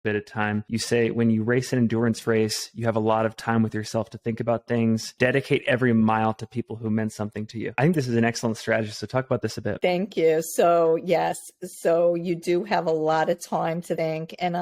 bit of time. You say when you race an endurance race, you have a lot of time with yourself to think about things, dedicate every mile to people who meant something to you. I think this is an excellent strategy. So talk about this a bit. Thank you. So yes, so you do have a lot of time to think. And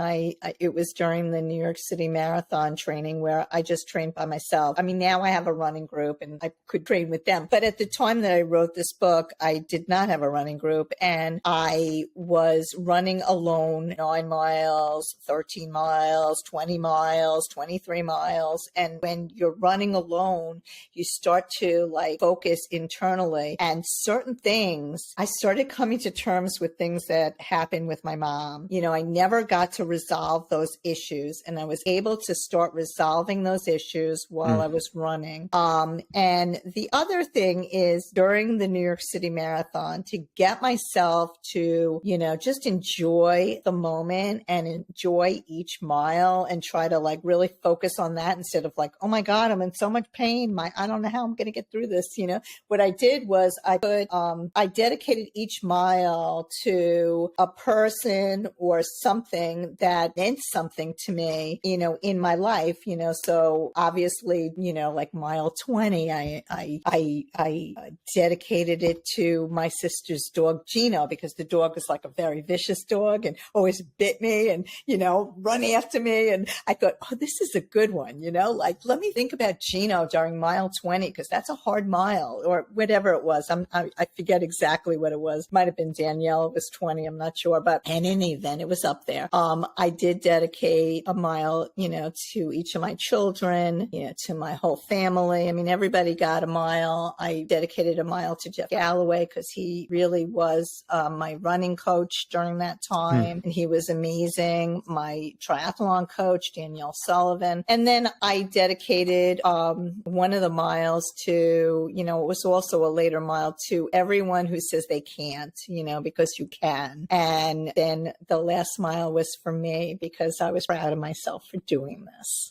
it was during the New York City Marathon training where I just trained by myself. I mean, now I have a running group and I could train with them. But at the time that I wrote this book, I did not have a running group, and I was running alone, 9 miles, 13 miles, 20 miles, 23 miles. And when you're running alone, you start to like focus internally, and certain things, I started coming to terms with things that happened with my mom. I never got to resolve those issues, and I was able to start resolving those issues while I was running. And the other thing is during the New York City Marathon, to get myself to, just enjoy the moment and enjoy each mile and try to like really focus on that instead of like, oh my God, I'm in so much pain. I don't know how I'm going to get through this. What I did was I dedicated each mile to a person or something that meant something to me, in my life, so obviously, like mile 20, I dedicated it to my sister's dog, Gino, because the dog is like a very vicious dog and always bit me and, run after me. And I thought, oh, this is a good one, like, let me think about Gino during mile 20, because that's a hard mile or whatever it was. I forget exactly what it was. Might have been Danielle. It was 20. I'm not sure, but in any event, it was up there. I did dedicate a mile, to each of my children, to my whole family. I mean, everybody got a mile. I dedicated a mile to Jeff Galloway because he really was my running coach during that time. And he was amazing. My triathlon coach, Danielle Sullivan. And then I dedicated one of the miles to, it was also a later mile to everyone who says they can't, because you can. And then the last mile was for me because I was proud of myself for doing this.